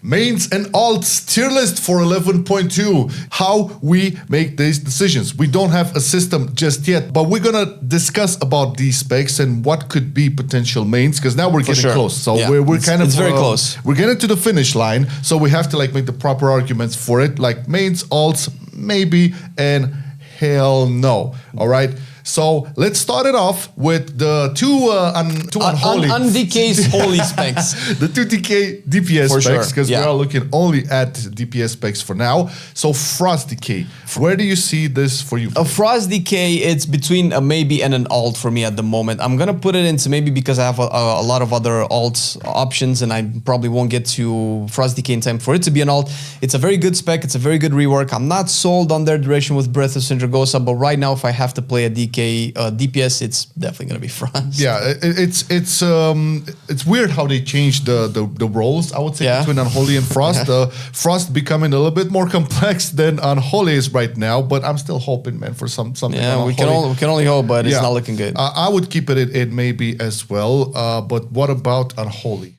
Mains and alts tier list for 11.2. How we make these decisions. We don't have a system just yet, but we're gonna discuss about these specs and what could be potential mains, because now we're getting close. So we're kind of very close. We're getting to the finish line, so we have to like make the proper arguments for it, like mains, alts, maybe, and hell no. All right. So let's start it off with the two unholy DK's holy specs. The 2 DK DPS for specs, because sure. we are looking only at DPS specs for now. So Frost Decay, where do you see this for you? A Frost Decay, it's between a maybe and an alt for me at the moment. I'm gonna put it into maybe because I have a lot of other alt options, and I probably won't get to Frost Decay in time for it to be an alt. It's a very good spec. It's a very good rework. I'm not sold on their duration with Breath of Sindragosa, but right now, if I have to play a DK DPS, it's definitely gonna be Frost. Yeah, it's weird how they changed the roles, I would say, between Unholy and Frost. Frost becoming a little bit more complex than Unholy is right now, but I'm still hoping, man, for something. Yeah, we can only hope, but it's not looking good. I would keep it in maybe as well. But what about Unholy?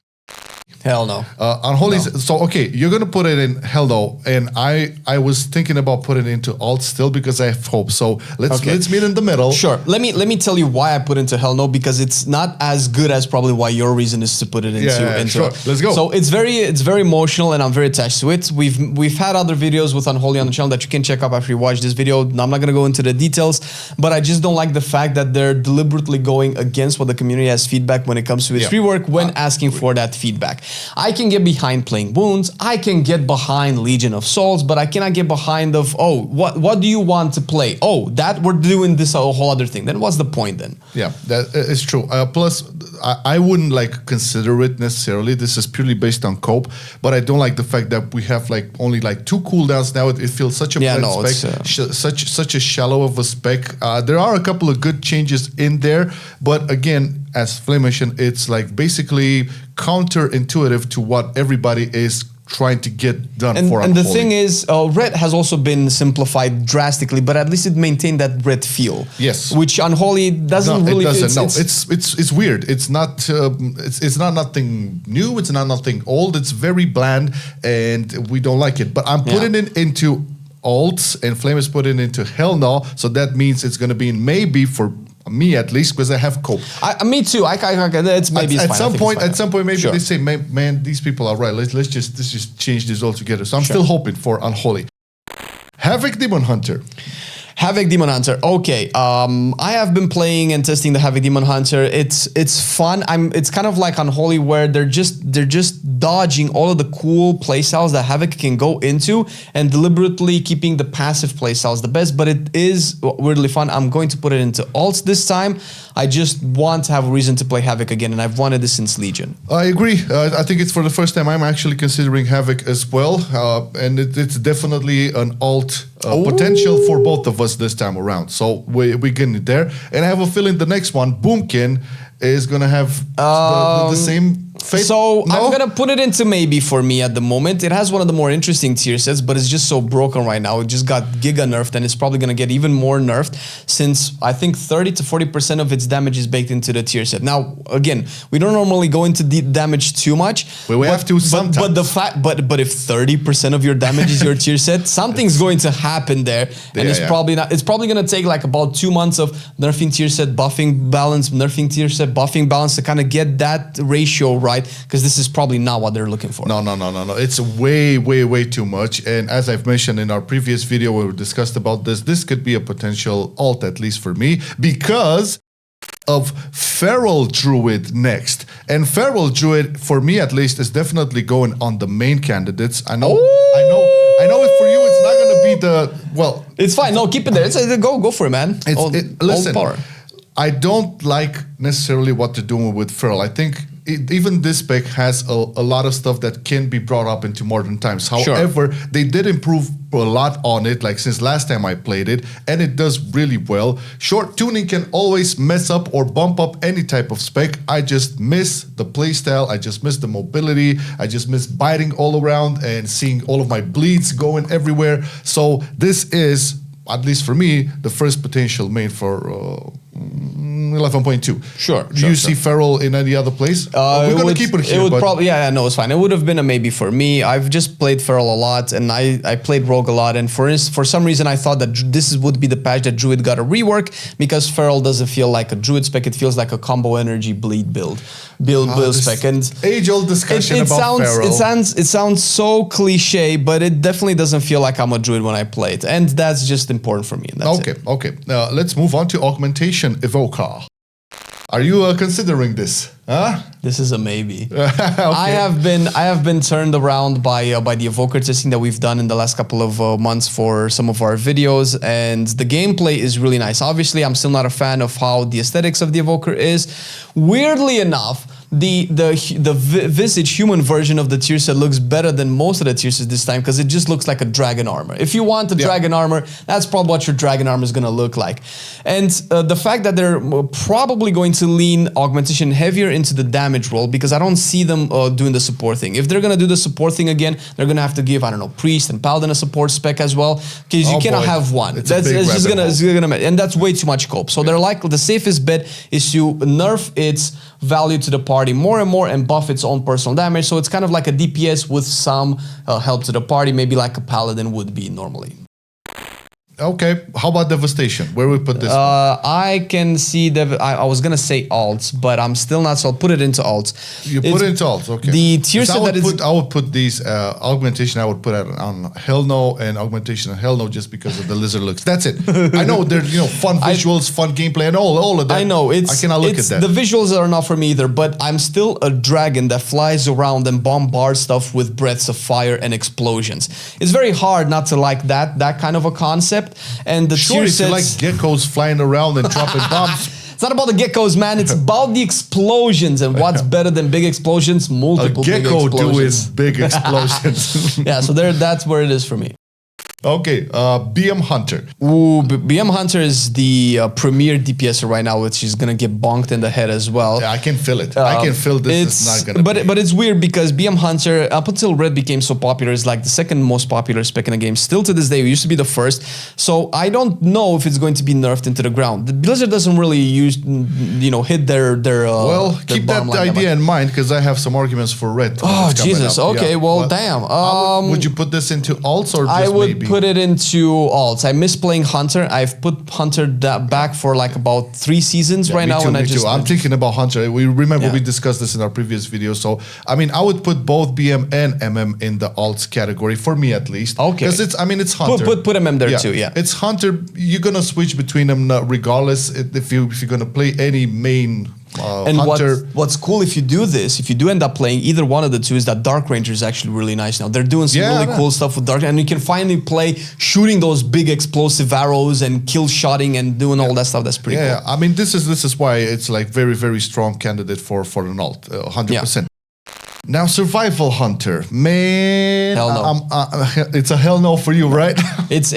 Hell no. Unholy. No. So okay, you're gonna put it in hell no, and I was thinking about putting it into alt still because I have hope. So let's meet in the middle. Sure. Let me tell you why I put into hell no, because it's not as good as probably why your reason is to put it into. Sure. Let's go. So it's very emotional, and I'm very attached to it. We've had other videos with Unholy on the channel that you can check out after you watch this video. I'm not gonna go into the details, but I just don't like the fact that they're deliberately going against what the community has feedback when it comes to its rework when asking for that feedback. I can get behind playing Wounds, I can get behind Legion of Souls, but I cannot get behind of, oh, what do you want to play? Oh, that we're doing this whole other thing. Then what's the point then? Yeah, that is true. Plus, I wouldn't like consider it necessarily. This is purely based on cope, but I don't like the fact that we have like only like 2 cooldowns now. It feels such a bland spec, such a shallow of a spec. There are a couple of good changes in there, but again, as Flame mentioned, it's like basically counterintuitive to what everybody is trying to get done for Unholy. And the thing is, Ret has also been simplified drastically, but at least it maintained that Ret feel. Yes. Which Unholy doesn't really. It doesn't. It's weird. It's not. It's not nothing new. It's not nothing old. It's very bland, and we don't like it. But I'm putting it into alts, and Flame is putting it into hell no. So that means it's going to be in maybe for me at least, because I have cope. Me too. It's maybe at some point, maybe they say, man, these people are right. Let's just change this altogether. So I'm still hoping for Unholy. Havoc Demon Hunter. Havoc Demon Hunter. Okay, I have been playing and testing the Havoc Demon Hunter. It's fun. It's kind of like Unholy, where they're just dodging all of the cool playstyles that Havoc can go into and deliberately keeping the passive playstyles the best. But it is weirdly fun. I'm going to put it into alts this time. I just want to have a reason to play Havoc again, and I've wanted this since Legion. I agree. I think it's for the first time I'm actually considering Havoc as well, and it's definitely an alt potential for both of us this time around. So we're getting it there, and I have a feeling the next one, Boomkin, is gonna have the same fate. So I'm gonna put it into maybe for me at the moment. It has one of the more interesting tier sets, but it's just so broken right now. It just got giga nerfed, and it's probably gonna get even more nerfed, since I think 30 to 40% of its damage is baked into the tier set. Now, again, we don't normally go into deep damage too much. We have to sometimes. But if 30% of your damage is your tier set, something's going to happen there, and it's probably not. It's probably gonna take like about 2 months of nerfing tier set, buffing balance, nerfing tier set, buffing balance to kind of get that ratio right, because this is probably not what they're looking for. No. It's way too much. And as I've mentioned in our previous video where we discussed about this could be a potential alt, at least for me, because of Feral Druid next. And Feral Druid, for me at least, is definitely going on the main candidates. I know it for you, it's not gonna be the It's fine. No, keep it there. Go for it, man. Listen, I don't like necessarily what they're doing with Feral. I think even this spec has a lot of stuff that can be brought up into modern times. However, they did improve a lot on it, like since last time I played it, and it does really well. Short tuning can always mess up or bump up any type of spec. I just miss the playstyle. I just miss the mobility. I just miss biting all around and seeing all of my bleeds going everywhere. So this is, at least for me, the first potential main for 11.2. Sure. Do you see Feral in any other place? We're going to keep it here. It would probably, no, it's fine. It would have been a maybe for me. I've just played Feral a lot, and I played Rogue a lot, and for some reason I thought that this would be the patch that Druid got a rework, because Feral doesn't feel like a Druid spec. It feels like a combo energy bleed build spec. And age-old discussion about Feral. It sounds so cliche, but it definitely doesn't feel like I'm a Druid when I play it, and that's just important for me. And that's okay. Let's move on to Augmentation Evoker. Are you considering this? Huh? This is a maybe. Okay. I have been turned around by the evoker testing that we've done in the last couple of months for some of our videos, and the gameplay is really nice. Obviously, I'm still not a fan of how the aesthetics of the evoker is. Weirdly enough, the visage human version of the tier set looks better than most of the tier sets this time, because it just looks like a dragon armor. If you want a dragon armor, that's probably what your dragon armor is going to look like. And the fact that they're probably going to lean augmentation heavier into the damage roll, because I don't see them doing the support thing. If they're going to do the support thing again, they're going to have to give, I don't know, priest and paladin a support spec as well, because you cannot have one. It's just gonna, and that's way too much cope. So they're like, the safest bet is to nerf its value to the party more and more and buff its own personal damage. So it's kind of like a DPS with some help to the party, maybe like a paladin would be normally. Okay, how about Devastation? Where we put this? I can see I was gonna say alts, but I'm still not. So I'll put it into alts. You put it into alts, okay. The tier set I would put these augmentation. I would put it on hell no, and augmentation on hell no, just because of the lizard looks. That's it. I know they're fun visuals, fun gameplay, and all of that. I know I cannot look at that. The visuals are not for me either. But I'm still a dragon that flies around and bombards stuff with breaths of fire and explosions. It's very hard not to like that kind of a concept. And the tier sets, you like geckos flying around and dropping bombs. It's not about the geckos, man. It's about the explosions. And what's better than big explosions? Multiple big explosions. A gecko doing big explosions. Yeah, so that's where it is for me. Okay, BM Hunter. Ooh, BM Hunter is the premier DPS right now, which is gonna get bonked in the head as well. Yeah, I can feel it. I can feel this is not gonna but it's weird, because BM Hunter, up until Red became so popular, is like the second most popular spec in the game. Still to this day, it used to be the first. So I don't know if it's going to be nerfed into the ground. The Blizzard doesn't really hit their well, keep that idea in mind, because I have some arguments for Red. Oh, Jesus. Okay, well, damn. Would you put this into alts or just I would maybe? Put it into alts. I miss playing Hunter. I've put Hunter back for like about 3 seasons right now. I'm thinking about Hunter. We remember we discussed this in our previous video. So, I mean, I would put both BM and MM in the alts category, for me at least. Okay. Because it's Hunter. Put MM there too, yeah. It's Hunter. You're going to switch between them regardless if you're going to play any main and Hunter. What's cool if you do this, if you do end up playing either one of the two, is that Dark Ranger is actually really nice now. They're doing some really cool stuff with Dark, and you can finally play shooting those big explosive arrows and kill shotting and doing all that stuff. That's pretty cool. Yeah, I mean, this is why it's like very, very strong candidate for an alt, 100%. Now, Survival Hunter, man, hell no. It's a hell no for you, right? It's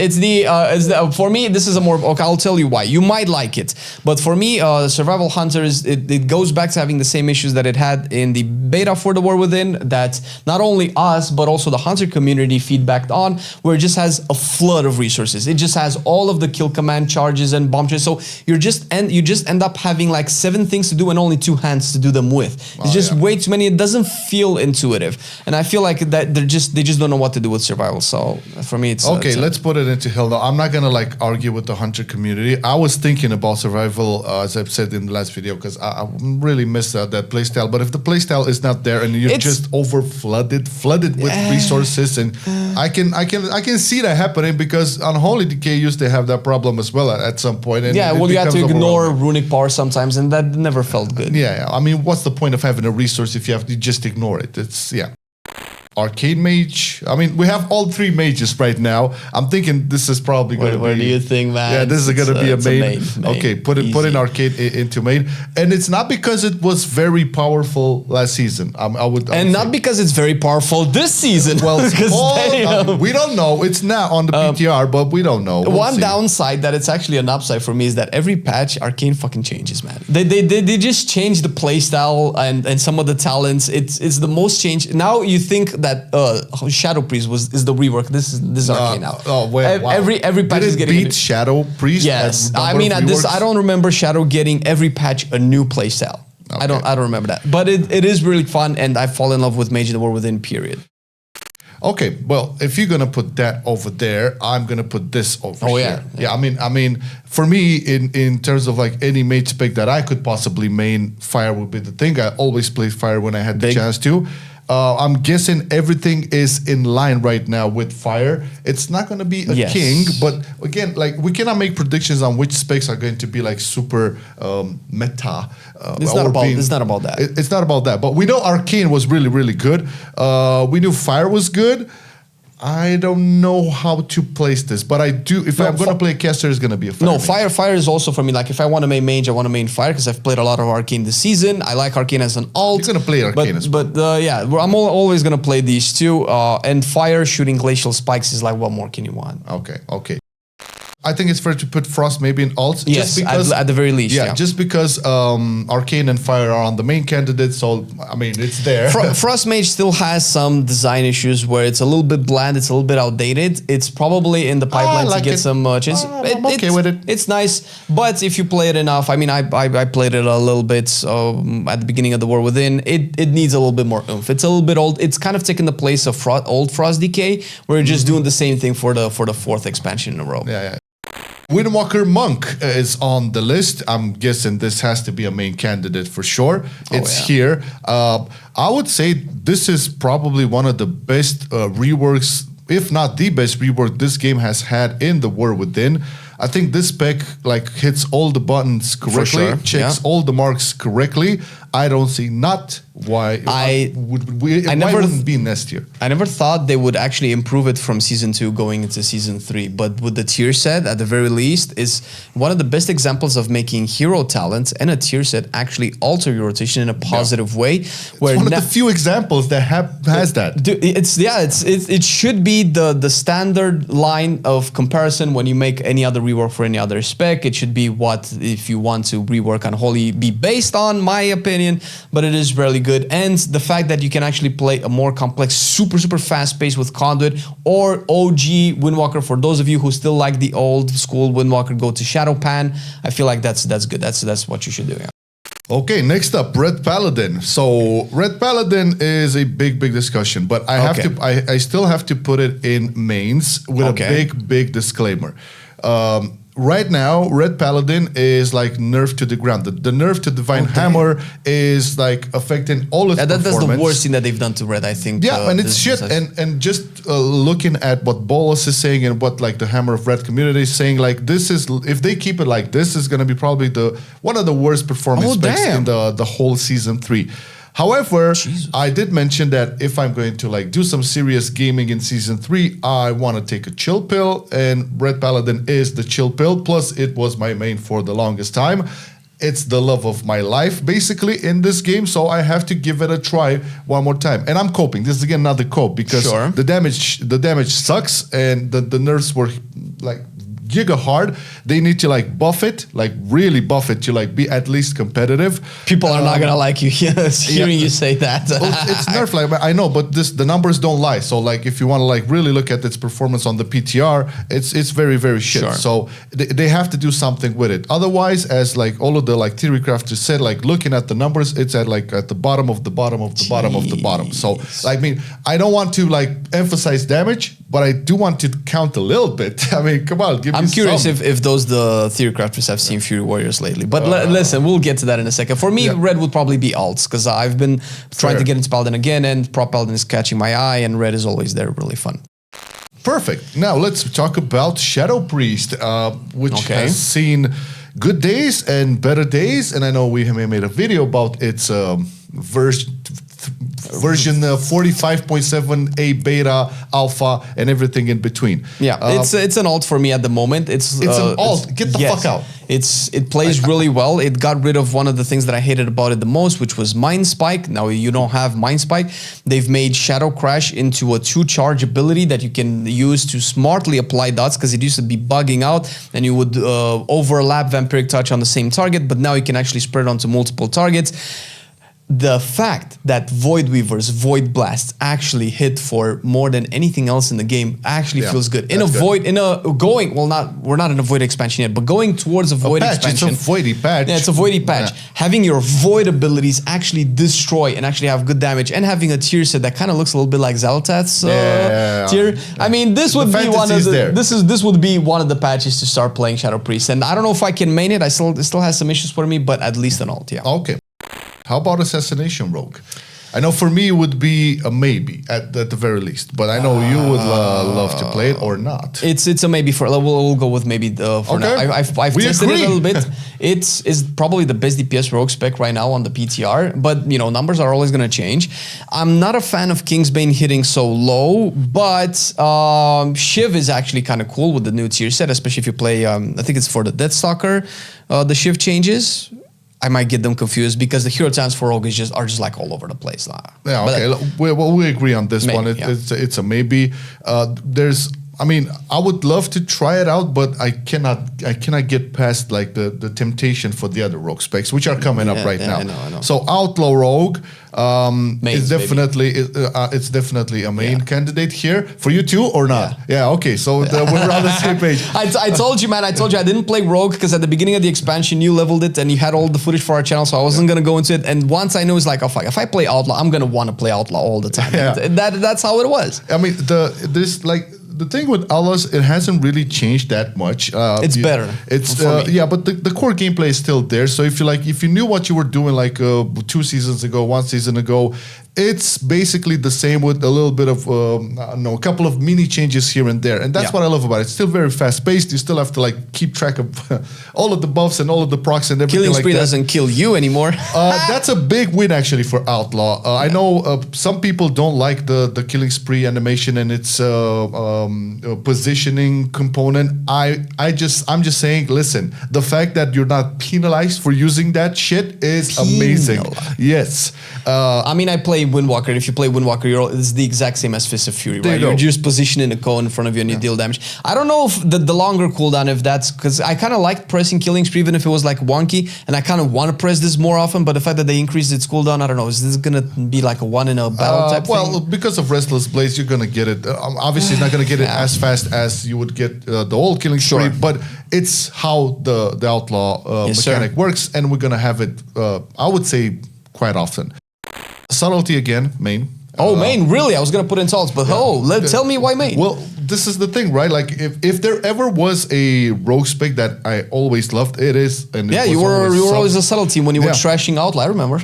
for me. This is a more okay. I'll tell you why. You might like it, but for me, Survival Hunter it goes back to having the same issues that it had in the beta for the War Within. That not only us but also the Hunter community feedbacked on, where it just has a flood of resources. It just has all of the kill command charges and bomb charges. So you just end up having like 7 things to do and only 2 hands to do them with. It's just way too many. It doesn't feel intuitive, and I feel like that they just don't know what to do with survival. So for me, it's okay. Let's put it into hell no. I'm not gonna like argue with the Hunter community. I was thinking about survival, as I've said in the last video, because I really miss that playstyle. But if the playstyle is not there and you're just flooded with resources, and I can see that happening, because Unholy DK used to have that problem as well at some point. And you have to ignore runic power sometimes, and that never felt good. Yeah. I mean, what's the point of having a resource if you have to just ignore it? It's Arcane Mage. I mean, we have all 3 mages right now. I'm thinking this is probably going to be... Where do you think, man? Yeah, this is going to be a main. Okay, put in Arcane into main. And it's not because it was very powerful last season. I would not because it's very powerful this season. Well, we don't know. It's not on the PTR, but we don't know. One downside that it's actually an upside for me is that every patch, Arcane fucking changes, man. They just change the playstyle and some of the talents. It's the most change. Now you think that Shadow Priest is the rework. This is Arcane now. Oh, wait, wow. Every patch is getting beat Shadow Priest. Yes, I mean at this I don't remember Shadow getting every patch a new playstyle. Okay. I don't remember that, but it is really fun, and I fall in love with Mage of the War Within. Period. Okay, well, if you're gonna put that over there, I'm gonna put this over here. Yeah. I mean, for me, in terms of like any mage spec that I could possibly main, fire would be the thing. I always play fire when I had the chance to. I'm guessing everything is in line right now with fire. It's not going to be a king, but again, like we cannot make predictions on which specs are going to be like super meta. It's not about that. It's not about that. But we know Arcane was really, really good. We knew fire was good. I don't know how to place this, but I do. If I'm going to play a caster, it's going to be a fire. No, fire is also for me. Like if I want to main mage, I want to main fire because I've played a lot of Arcane this season. I like Arcane as an alt. You're going to play Arcane as well. But yeah, I'm always going to play these two. And fire shooting glacial spikes is like, what more can you want? Okay. I think it's fair to put Frost maybe in alt. Yes, just because, at the very least. Yeah, just because Arcane and Fire are on the main candidates, so I mean it's there. Frost Mage still has some design issues where it's a little bit bland, it's a little bit outdated. It's probably in the pipeline to get some changes. I'm okay with it. It's nice, but if you play it enough, I mean, I played it a little bit at the beginning of the War Within. It needs a little bit more oomph. It's a little bit old. It's kind of taken the place of old Frost DK. We're just doing the same thing for the fourth expansion in a row. Yeah. Windwalker Monk is on the list. I'm guessing this has to be a main candidate for sure. It's here. I would say this is probably one of the best reworks, if not the best rework this game has had in the War Within. I think this spec like hits all the buttons correctly, checks all the marks correctly. I don't see why it wouldn't be next year. I never thought they would actually improve it from season 2 going into season 3, but with the tier set at the very least is one of the best examples of making hero talents and a tier set actually alter your rotation in a positive way. Where it's one of the few examples that has that. It should be the standard line of comparison when you make any other rework for any other spec. It should be what if you want to rework Unholy be based on, my opinion. But it is really good, and the fact that you can actually play a more complex, super fast pace with Conduit or OG Windwalker. For those of you who still like the old school Windwalker, go to Shadow Pan. I feel like that's good. That's what you should do. Yeah. Okay, next up, Ret Paladin. So Ret Paladin is a big discussion, but I still have to put it in mains with a big disclaimer. Right now, Ret Paladin is like nerfed to the ground. The nerf to Divine Hammer is like affecting all its performance. That's the worst thing that they've done to Ret, I think. Yeah, and it's shit. And just looking at what Bolas is saying and what like the Hammer of Ret community is saying, like this is, if they keep it like this, is going to be probably one of the worst performance specs in the whole season 3. However, I did mention that if I'm going to like do some serious gaming in season 3, I want to take a chill pill, and Ret Paladin is the chill pill. Plus, it was my main for the longest time. It's the love of my life, basically, in this game. So I have to give it a try one more time. And I'm coping. This is again another cope because the damage sucks, and the nerfs were like giga hard. They need to like buff it, like really buff it to like be at least competitive. People are not gonna like you hearing you say that. It's nerfed, like I know, but the numbers don't lie. So like if you want to like really look at its performance on the PTR, it's very shit. So they have to do something with it. Otherwise, as like all of the like theory crafters said, like looking at the numbers, it's at like at the bottom of the bottom of the bottom of the bottom. So I mean, I don't want to like emphasize damage, but I do want to count a little bit. I mean, come on, give me. I'm curious if those the theory crafters have seen Fury Warriors lately. But listen, we'll get to that in a second. For me, Red would probably be alts because I've been trying to get into Paladin again, and Prop Paladin is catching my eye, and Red is always there, really fun. Perfect. Now let's talk about Shadow Priest, which has seen good days and better days. And I know we made a video about its version 45.7 beta alpha and everything in between. It's an alt for me at the moment. It's an alt. Get the fuck out. It plays really well. It got rid of one of the things that I hated about it the most, which was Mind Spike. Now you don't have Mind Spike. They've made Shadow Crash into a 2-charge ability that you can use to smartly apply dots, because it used to be bugging out and you would overlap Vampiric Touch on the same target, but now you can actually spread it onto multiple targets. the fact that Void Weavers, Void Blasts actually hit for more than anything else in the game actually feels good. In a Void, we're not in a Void expansion yet, but going towards a Void expansion. It's a Voidy patch. Yeah, it's a Voidy patch. Yeah. Having your Void abilities actually destroy and actually have good damage, and having a tier set that kind of looks a little bit like Xal'atath's tier. I mean, this would be one of the this would be one of the patches to start playing Shadow Priest. And I don't know if I can main it. It still has some issues for me, but at least an ult. Yeah. Okay. How about Assassination Rogue? I know for me it would be a maybe at the very least, but I know you would love to play it or not. It's a maybe for we'll go with maybe for now. I've tested it a little bit. It's probably the best DPS rogue spec right now on the PTR, but you know numbers are always going to change. I'm not a fan of Kingsbane hitting so low, but Shiv is actually kind of cool with the new tier set, especially if you play. I think it's for the Deathstalker. The Shiv changes. I might get them confused because the hero chance for Rogue are just like all over the place. Yeah, okay. We agree on this one. It's a maybe. I would love to try it out, but I cannot get past like the temptation for the other rogue specs, which are coming up right now. I know. So Outlaw Rogue is definitely a main candidate here for you too, or not? Yeah. Okay. So we're on the same page. I told you, man. I didn't play Rogue because at the beginning of the expansion you leveled it and you had all the footage for our channel, so I wasn't gonna go into it. And once I knew it's like, oh fuck, if I play Outlaw, I'm gonna want to play Outlaw all the time. Yeah. That's how it was. I mean, the thing with Outlaws, it hasn't really changed that much. It's better. It's but the core gameplay is still there. So if you knew what you were doing like 2 seasons ago, 1 season ago, it's basically the same with a little bit of a couple of mini changes here and there, and that's what I love about it. It's still very fast paced. You still have to like keep track of all of the buffs and all of the procs and everything. Killing spree doesn't kill you anymore. That's a big win actually for Outlaw. I know some people don't like the killing spree animation and its positioning component. I'm just saying, listen, the fact that you're not penalized for using that shit is amazing. Yes. I mean, I play Windwalker. If you play Windwalker, it's the exact same as Fist of Fury, right? You're just positioning a cone in front of you and you deal damage. I don't know if the longer cooldown, if that's because I kind of liked pressing Killing Spree even if it was like wonky, and I kind of want to press this more often, but the fact that they increased its cooldown, I don't know, is this going to be like a one in a battle type thing? Because of Restless Blaze, you're going to get it. Obviously, you're not going to get it as fast as you would get the old Killing Spree, but it's how the Outlaw mechanic works, and we're going to have it, I would say, quite often. Subtlety again, main. Main, really? I was gonna put in salts, but tell me why main. Well, this is the thing, right? Like, if there ever was a rogue spec that I always loved, it is. And you were always a subtlety when you were trashing Outlaw. I remember.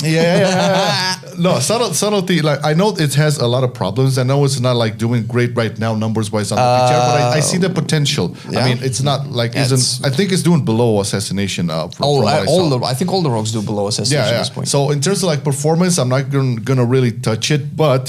No, subtlety. Like, I know it has a lot of problems. I know it's not like doing great right now numbers wise on the PTR, but I see the potential. I mean, it's not like I think it's doing below Assassination. I think all the rogues do below Assassination at this point. So in terms of like performance, I'm not gonna really touch it, but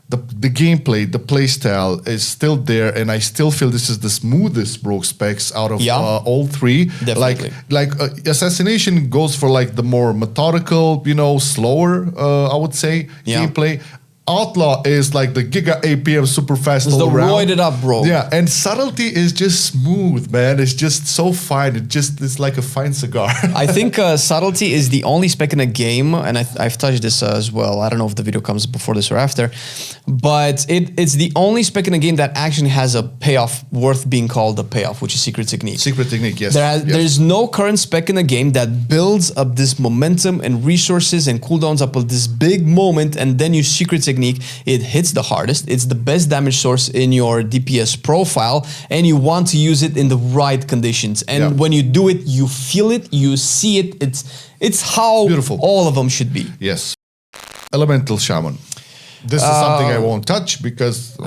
the gameplay, the playstyle is still there, and I still feel this is the smoothest rogue specs out of all three. Definitely. Like Assassination goes for like the more methodical, slower, I would say, gameplay. Outlaw is like the Giga APM super fast all around. It's the roided up rogue. Yeah, and Subtlety is just smooth, man. It's just so fine. It's like a fine cigar. I think Subtlety is the only spec in a game, and I've touched this as well. I don't know if the video comes before this or after, but it's the only spec in a game that actually has a payoff worth being called a payoff, which is Secret Technique. Secret Technique, yes. There's no current spec in the game that builds up this momentum and resources and cooldowns up of this big moment, and then you Secret Technique. It hits the hardest. It's the best damage source in your DPS profile, and you want to use it in the right conditions. And when you do it, you feel it, you see it. It's how beautiful all of them should be. Yes. Elemental Shaman. This is something I won't touch because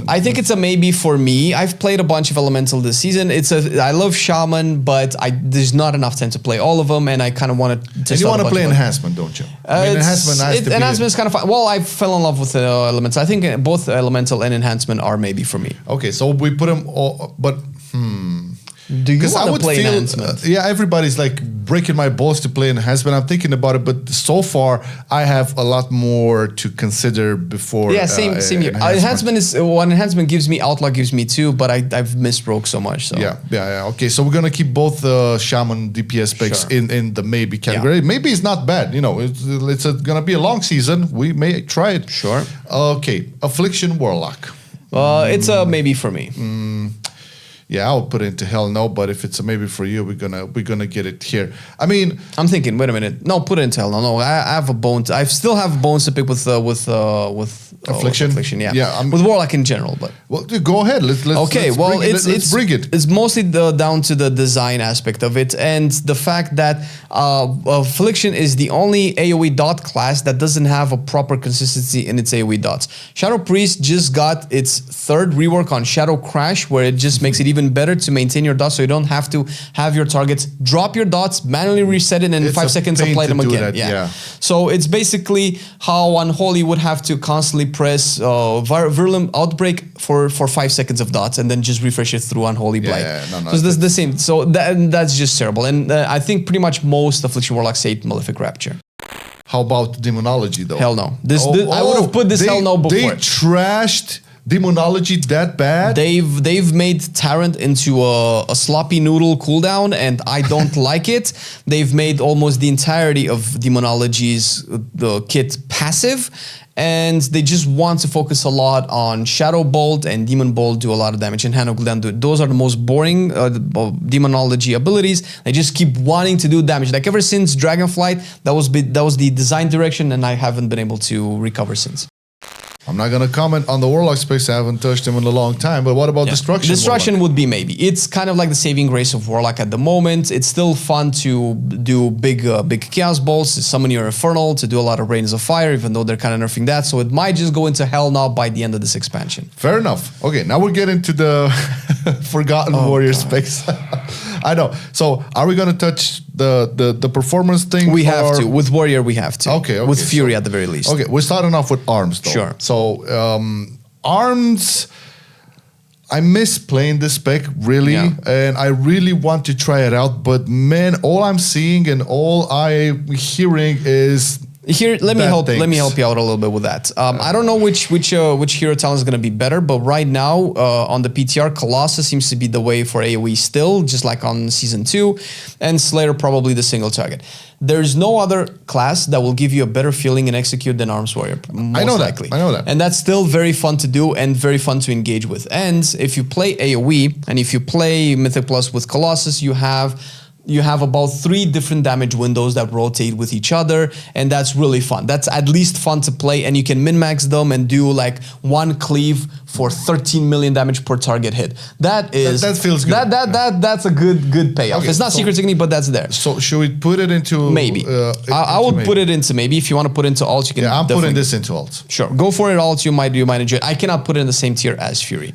I think it's a maybe for me. I've played a bunch of Elemental this season. I love Shaman, but there's not enough time to play all of them, and I kind of want to. And you want to play Enhancement, don't you? Enhancement is kind of fun. Well, I fell in love with Elemental. I think both Elemental and Enhancement are maybe for me. Okay, so we put them all, but do you want to play Enhancement? Everybody's like breaking my balls to play Enhancement. I'm thinking about it, but so far I have a lot more to consider before. Yeah, same here. Enhancement gives me, Outlaw gives me 2, but I've missed Rogue so much. So. Yeah. Okay, so we're gonna keep both Shaman DPS specs in the maybe category. Yeah. Maybe it's not bad. You know, it's gonna be a long season. We may try it. Sure. Okay, Affliction Warlock. It's a maybe for me. Yeah, I'll put it into hell no, but if it's a maybe for you, we're gonna get it here. I mean, I'm thinking. Wait a minute. No, put it into hell no. No, I have a bone. I still have bones to pick with Affliction. Yeah. With Warlock in general, but well, go ahead. Let's bring it. It's mostly down to the design aspect of it and the fact that Affliction is the only AoE dot class that doesn't have a proper consistency in its AoE dots. Shadow Priest just got its 3rd rework on Shadow Crash, where it just makes it even better to maintain your dots, so you don't have to have your targets drop your dots, manually reset it, and in 5 seconds apply them again. Yeah. So it's basically how Unholy would have to constantly press Virulent Outbreak for 5 seconds of dots and then just refresh it through Unholy Blight. So it's the same. So that's just terrible. And I think pretty much most Affliction Warlocks hate Malefic Rapture. How about Demonology though? Hell no. I would have put this hell no before. They trashed Demonology that bad? They've made Tyrant into a sloppy noodle cooldown, and I don't like it. They've made almost the entirety of Demonology's the kit passive, and they just want to focus a lot on Shadow Bolt and Demon Bolt do a lot of damage, and Hand of Gul'dan do it. Those are the most boring Demonology abilities. They just keep wanting to do damage. Like ever since Dragonflight, that was the design direction, and I haven't been able to recover since. I'm not going to comment on the Warlock specs. I haven't touched them in a long time. But what about Destruction? Destruction Warlock? would be maybe. It's kind of like the saving grace of Warlock at the moment. It's still fun to do big Chaos Bolts, to summon your Infernal, to do a lot of Rains of Fire, even though they're kind of nerfing that. So it might just go into hell now by the end of this expansion. Fair enough. Okay, now we're getting to the Forgotten Warrior specs. I know. So are we going to touch the performance thing? We have to. With Warrior, we have to. Okay. With Fury at the very least. Okay, we're starting off with Arms though. Sure. So Arms, I miss playing this spec really, and I really want to try it out. But man, all I'm seeing and all I'm hearing is let me help you out a little bit with that. I don't know which hero talent is going to be better, but right now on the PTR, Colossus seems to be the way for AoE still, just like on Season 2, and Slayer probably the single target. There's no other class that will give you a better feeling and execute than Arms Warrior, most likely. I know that. And that's still very fun to do and very fun to engage with. And if you play AoE, and if you play Mythic Plus with Colossus, you have about 3 different damage windows that rotate with each other, and that's really fun. That's at least fun to play, and you can min-max them and do like 1 cleave for 13 million damage per target hit. That feels good. That's a good payoff. Okay, it's not secret technique, but that's there. So should we put it into maybe? I would put it into maybe. If you want to put it into alt, you can. Yeah, I'm putting this into alt. Sure, go for it alt. You might enjoy it. I cannot put it in the same tier as Fury.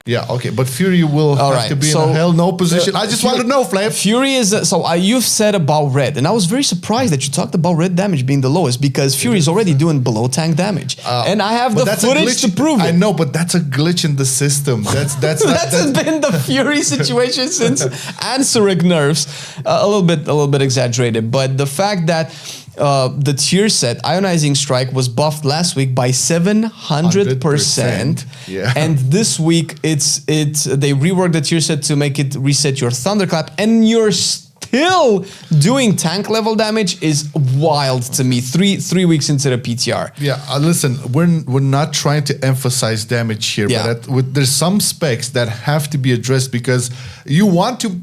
Yeah, okay, but Fury will have to be in a hell no position. I just want to know, Flame. Fury is, you've said about Red, and I was very surprised that you talked about Red damage being the lowest, because Fury is already doing below tank damage. And I have the footage to prove it. I know, but that's a glitch in the system. That's been the Fury situation since Ansuric nerfs. A little bit exaggerated, but the fact that the tier set Ionizing Strike was buffed last week by 700%. Yeah. And this week they reworked the tier set to make it reset your Thunderclap, and you're still doing tank level damage is wild to me. Three weeks into the PTR. Yeah, listen, we're not trying to emphasize damage here, but there's some specs that have to be addressed, because you want to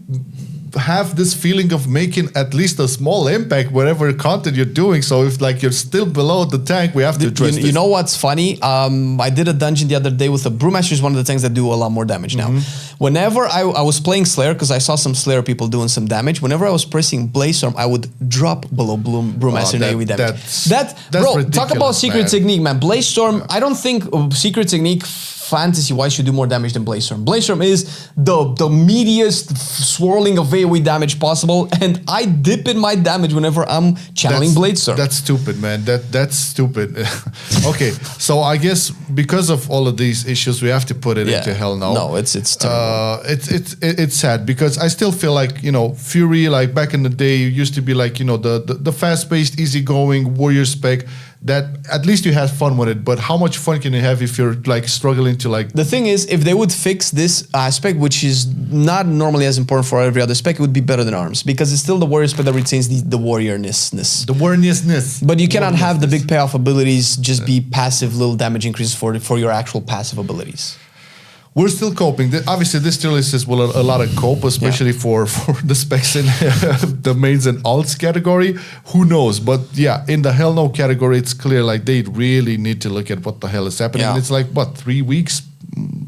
have this feeling of making at least a small impact whatever content you're doing. So if like you're still below the tank, we have to address this. You know what's funny? I did a dungeon the other day with a Brewmaster, is one of the things that do a lot more damage now. Whenever I was playing Slayer, because I saw some Slayer people doing some damage, whenever I was pressing Blaze Storm, I would drop below Brewmaster AoE damage. That's bro, talk about secret technique, man. Blaze Storm, I don't think secret technique fantasy-wise should do more damage than Bladestorm. Bladestorm is the meatiest swirling of AoE damage possible, and I dip in my damage whenever I'm channeling Bladestorm. That's stupid, man. That's stupid. Okay, so I guess because of all of these issues, we have to put it into Hell No. No, it's terrible. It's sad because I still feel like, you know, Fury, like back in the day, used to be like, you know, the fast-paced, easygoing warrior spec that at least you had fun with it. But how much fun can you have if you're like struggling to like... The thing is, if they would fix this aspect, which is not normally as important for every other spec, it would be better than Arms, because it's still the warrior spec that retains the warriorness. The warriorness. But you cannot have the big payoff abilities just be passive little damage increases for your actual passive abilities. We're still coping. Obviously, this tier list is a lot of cope, especially for the specs in the mains and alts category. Who knows? But yeah, in the Hell No category, it's clear like they really need to look at what the hell is happening. Yeah. And it's like, what, 3 weeks?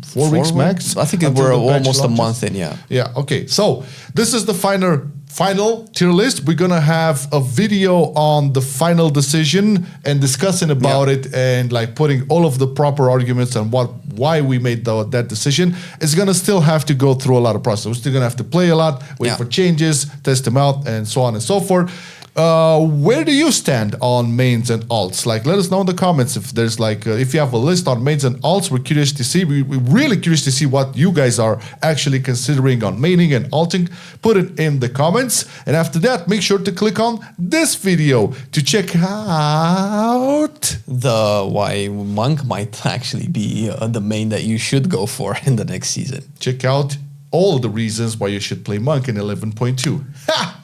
4 weeks max? I think we're almost a month in, yeah. Yeah, okay. So this is the final tier list. We're gonna have a video on the final decision and discussing about it and like putting all of the proper arguments on why we made that decision. It's gonna still have to go through a lot of process. We're still gonna have to play a lot, wait for changes, test them out, and so on and so forth. Where do you stand on mains and alts? Like, let us know in the comments if there's like, if you have a list on mains and alts. We're curious to see. We're really curious to see what you guys are actually considering on maining and alting. Put it in the comments. And after that, make sure to click on this video to check out why Monk might actually be the main that you should go for in the next season. Check out all the reasons why you should play Monk in 11.2. Ha!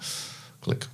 Click.